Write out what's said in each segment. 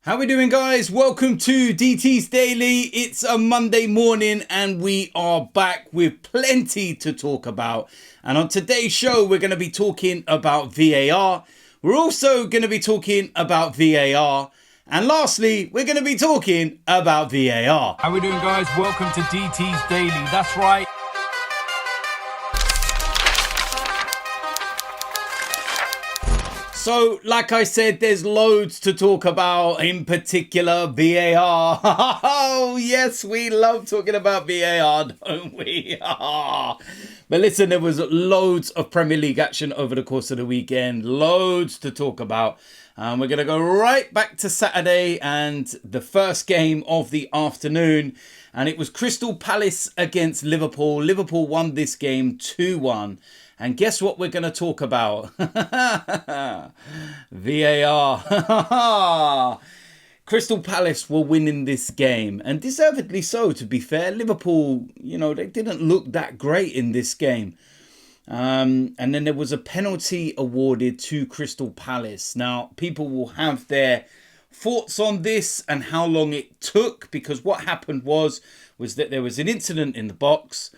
How we doing, guys? Welcome to DT's Daily. It's a Monday morning and we are back with plenty to talk about. And on today's show, we're going to be talking about VAR. We're also going to be talking about VAR. And lastly, we're going to be talking about VAR. How we doing, guys? Welcome to DT's Daily. That's right. So, like I said, there's loads to talk about, in particular VAR. Oh, yes, we love talking about VAR, don't we? But listen, there was loads of Premier League action over the course of the weekend. Loads to talk about. We're going to go right back to Saturday and the first game of the afternoon. And it was Crystal Palace against Liverpool. Liverpool won this game 2-1. And guess what we're going to talk about? VAR. Crystal Palace were winning this game. And deservedly so, to be fair. Liverpool, they didn't look that great in this game. And then there was a penalty awarded to Crystal Palace. Now, people will have their thoughts on this and how long it took. Because what happened was that there was an incident in the box.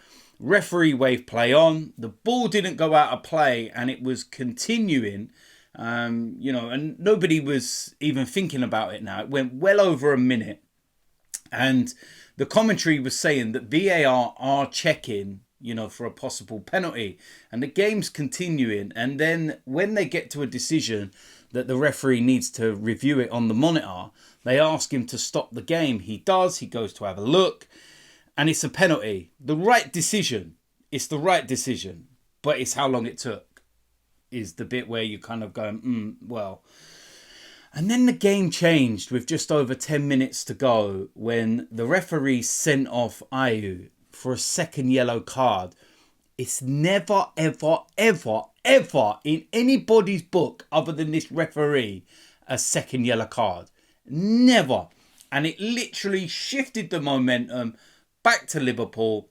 Referee waved play on. The ball didn't go out of play and it was continuing. And nobody was even thinking about it now. It went well over a minute. And the commentary was saying that VAR are checking, for a possible penalty. And the game's continuing. And then when they get to a decision that the referee needs to review it on the monitor, they ask him to stop the game. He does. He goes to have a look. And it's a penalty. The right decision. It's the right decision. But it's how long it took. Is the bit where you kind of go, well. And then the game changed with just over 10 minutes to go when the referee sent off Ayew for a second yellow card. It's never, ever, ever, ever in anybody's book other than this referee a second yellow card. Never. And it literally shifted the momentum back to Liverpool,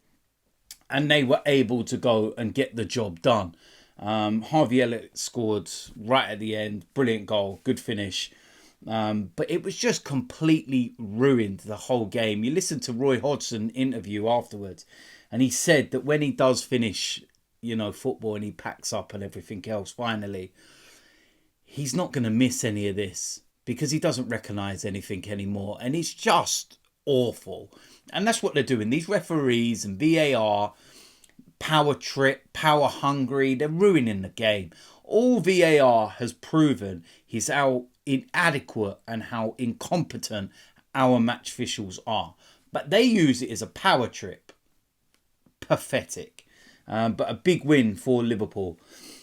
and they were able to go and get the job done. Harvey Elliott scored right at the end. Brilliant goal. Good finish. But it was just completely ruined, the whole game. You listen to Roy Hodgson interview afterwards, and he said that when he does finish, football and he packs up and everything else, finally, he's not going to miss any of this because he doesn't recognise anything anymore. And it's just awful. And that's what they're doing. These referees and VAR, power trip, power hungry, they're ruining the game. All VAR has proven is how inadequate and how incompetent our match officials are. But they use it as a power trip. Pathetic. But a big win for Liverpool.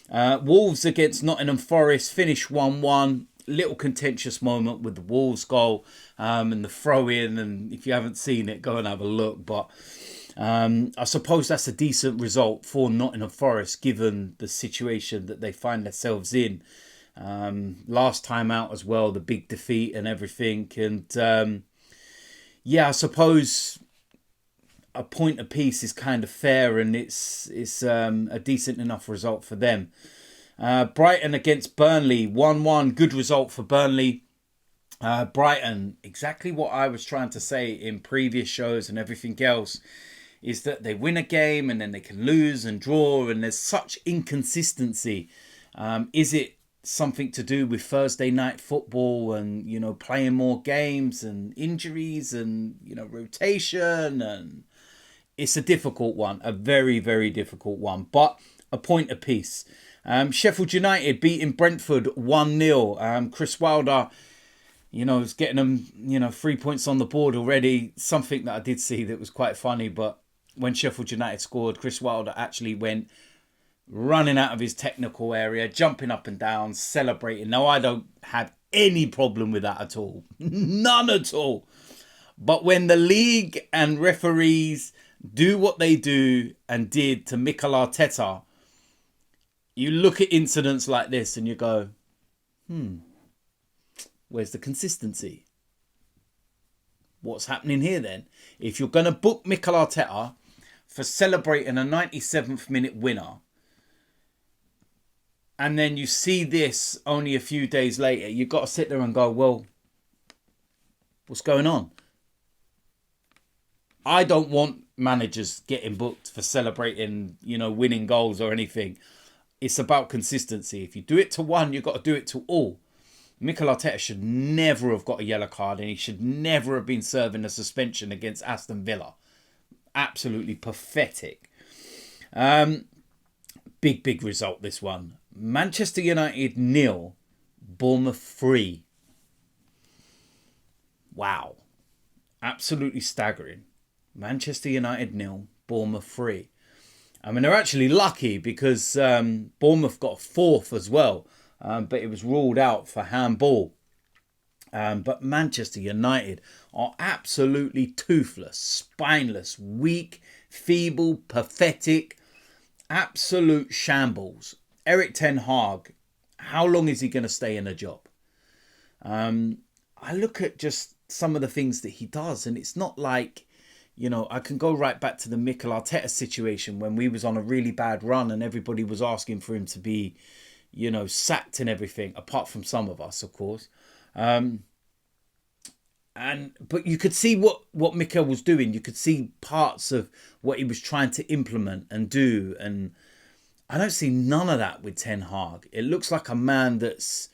Wolves against Nottingham Forest finished 1-1. Little contentious moment with the Wolves goal and the throw in, and if you haven't seen it, go and have a look. But I suppose that's a decent result for Nottingham Forest given the situation that they find themselves in. Last time out as well, the big defeat and everything. And I suppose a point apiece is kind of fair, and it's a decent enough result for them. Brighton against Burnley, 1-1. Good result for Burnley. Brighton, exactly what I was trying to say in previous shows and everything else, is that they win a game and then they can lose and draw, and there's such inconsistency. Is it something to do with Thursday night football and, playing more games and injuries and, rotation? And it's a difficult one, a very, very difficult one, but a point apiece. Sheffield United beating Brentford 1-0. Chris Wilder, is getting them, 3 points on the board already. Something that I did see that was quite funny, but when Sheffield United scored, Chris Wilder actually went running out of his technical area, jumping up and down, celebrating. Now, I don't have any problem with that at all. None at all. But when the league and referees do what they do and did to Mikel Arteta, you look at incidents like this and you go, where's the consistency? What's happening here then? If you're going to book Mikel Arteta for celebrating a 97th minute winner, and then you see this only a few days later, you've got to sit there and go, well, What's going on? I don't want managers getting booked for celebrating, winning goals or anything. It's about consistency. If you do it to one, you've got to do it to all. Mikel Arteta should never have got a yellow card, and he should never have been serving a suspension against Aston Villa. Absolutely pathetic. Big result, this one. Manchester United 0, Bournemouth 3. Wow. Absolutely staggering. Manchester United 0, Bournemouth 3. I mean, they're actually lucky because Bournemouth got a fourth as well. But it was ruled out for handball. But Manchester United are absolutely toothless, spineless, weak, feeble, pathetic, absolute shambles. Erik ten Hag, how long is he going to stay in a job? I look at just some of the things that he does, and it's not like, I can go right back to the Mikel Arteta situation when we was on a really bad run and everybody was asking for him to be, sacked and everything, apart from some of us, of course. But you could see what Mikel was doing. You could see parts of what he was trying to implement and do. And I don't see none of that with Ten Hag. It looks like a man that's,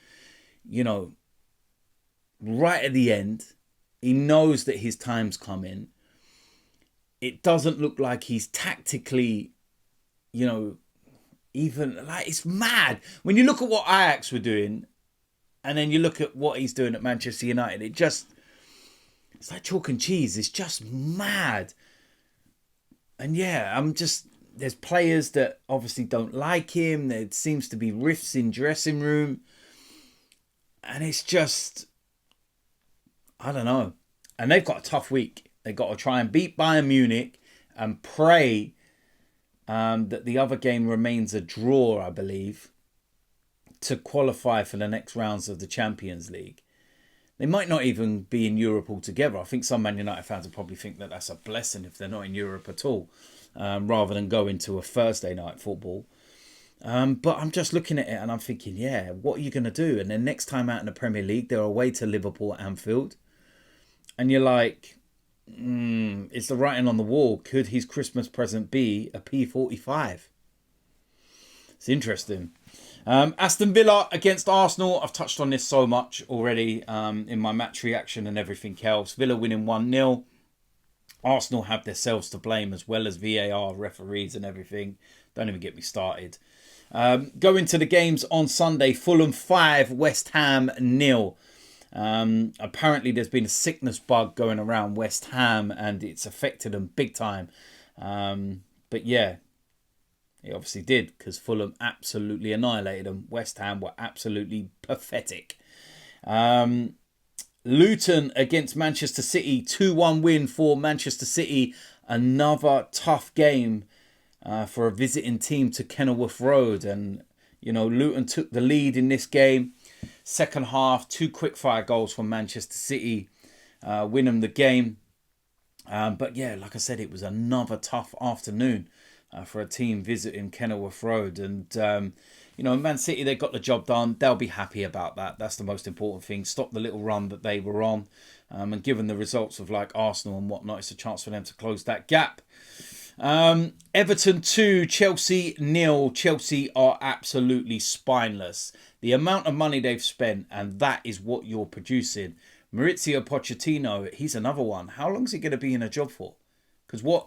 right at the end. He knows that his time's coming. It doesn't look like he's tactically, even like, it's mad. When you look at what Ajax were doing and then you look at what he's doing at Manchester United, it's like chalk and cheese. It's just mad. And yeah, there's players that obviously don't like him. There seems to be rifts in dressing room. And it's just, I don't know. And they've got a tough week. They've got to try and beat Bayern Munich and pray that the other game remains a draw, I believe, to qualify for the next rounds of the Champions League. They might not even be in Europe altogether. I think some Man United fans will probably think that that's a blessing if they're not in Europe at all, rather than going to a Thursday night football. But I'm just looking at it and I'm thinking, yeah, what are you going to do? And then next time out in the Premier League, they're away to Liverpool at Anfield. And you're like, it's the writing on the wall. Could his Christmas present be a P45? It's interesting. Aston Villa against Arsenal. I've touched on this so much already in my match reaction and everything else. Villa winning 1-0. Arsenal have themselves to blame as well as VAR, referees and everything. Don't even get me started. Going to the games on Sunday. Fulham 5, West Ham 0. Apparently there's been a sickness bug going around West Ham and it's affected them big time. But yeah, it obviously did because Fulham absolutely annihilated them. West Ham were absolutely pathetic. Luton against Manchester City, 2-1 win for Manchester City. Another tough game for a visiting team to Kenilworth Road. And, Luton took the lead in this game. Second half, 2 quick-fire goals from Manchester City, win them the game. But yeah, like I said, it was another tough afternoon for a team visiting Kenilworth Road. And, Man City, they got the job done. They'll be happy about that. That's the most important thing. Stop the little run that they were on. And given the results of like Arsenal and whatnot, it's a chance for them to close that gap. Everton 2, Chelsea 0. Chelsea are absolutely spineless. The amount of money they've spent, and that is what you're producing. Maurizio Pochettino, he's another one. How long is he going to be in a job for? Because what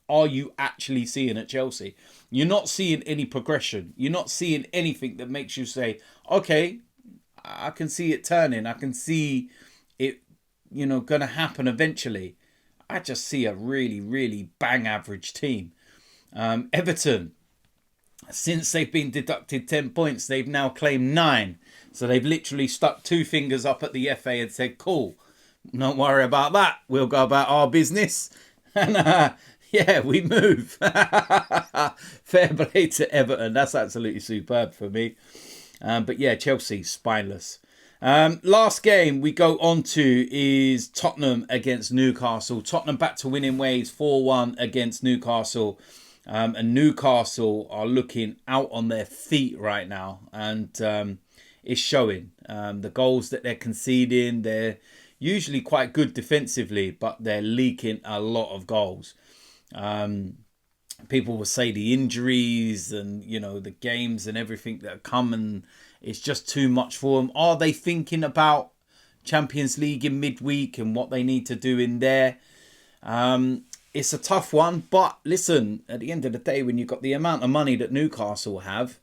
are you actually seeing at Chelsea? You're not seeing any progression. You're not seeing anything that makes you say, okay, I can see it turning. I can see it, going to happen eventually. I just see a really, really bang average team. Everton, since they've been deducted 10 points, they've now claimed 9. So they've literally stuck 2 fingers up at the FA and said, cool, don't worry about that. We'll go about our business. And yeah, we move. Fair play to Everton. That's absolutely superb for me. But yeah, Chelsea, spineless. Last game we go on to is Tottenham against Newcastle. Tottenham back to winning ways, 4-1 against Newcastle. And Newcastle are looking out on their feet right now. And it's showing. The goals that they're conceding, they're, usually quite good defensively, but they're leaking a lot of goals. People will say the injuries and, you know, the games and everything that come, and it's just too much for them. Are they thinking about Champions League in midweek and what they need to do in there? It's a tough one, but listen, at the end of the day, when you've got the amount of money that Newcastle have,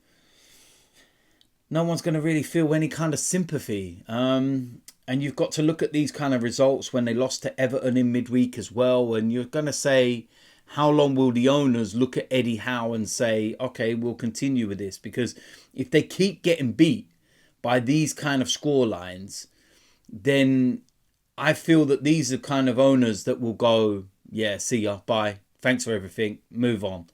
no one's going to really feel any kind of sympathy. And you've got to look at these kind of results when they lost to Everton in midweek as well. And you're going to say, how long will the owners look at Eddie Howe and say, okay, we'll continue with this? Because if they keep getting beat by these kind of score lines, then I feel that these are kind of owners that will go, yeah, see ya, bye, thanks for everything, move on.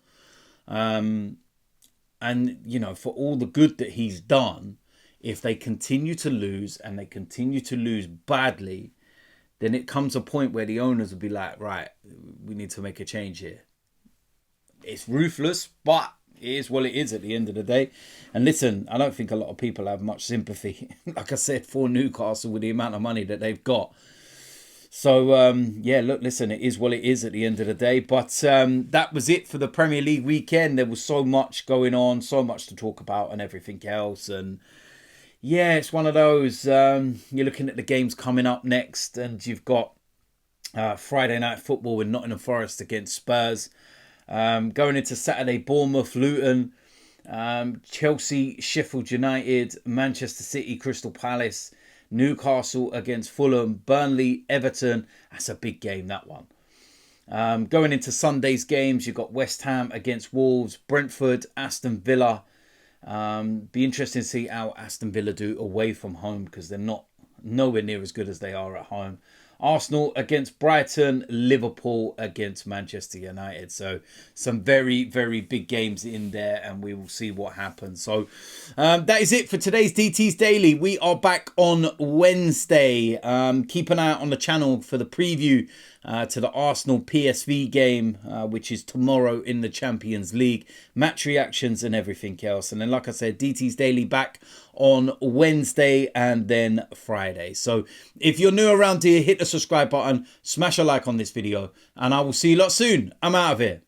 And, you know, for all the good that he's done, if they continue to lose and they continue to lose badly, then it comes a point where the owners will be like, right, we need to make a change here. It's ruthless, but it is what it is at the end of the day. And listen, I don't think a lot of people have much sympathy, like I said, for Newcastle with the amount of money that they've got. So, yeah, look, listen, it is what it is at the end of the day. But that was it for the Premier League weekend. There was so much going on, so much to talk about and everything else. And yeah, it's one of those, you're looking at the games coming up next, and you've got Friday night football with Nottingham Forest against Spurs. Going into Saturday, Bournemouth, Luton, Chelsea, Sheffield United, Manchester City, Crystal Palace, Newcastle against Fulham, Burnley, Everton. That's a big game, that one. Going into Sunday's games, you've got West Ham against Wolves, Brentford, Aston Villa. Be interesting to see how Aston Villa do away from home, because they're nowhere near as good as they are at home. Arsenal against Brighton, Liverpool against Manchester United. So some very, very big games in there, and we will see what happens. So that is it for today's DT's Daily. We are back on Wednesday. Keep an eye out on the channel for the preview to the Arsenal PSV game, which is tomorrow in the Champions League. Match reactions and everything else. And then, like I said, DT's Daily back on Wednesday and then Friday. So if you're new around here, hit the subscribe button, smash a like on this video, and I will see you lot soon. I'm out of here.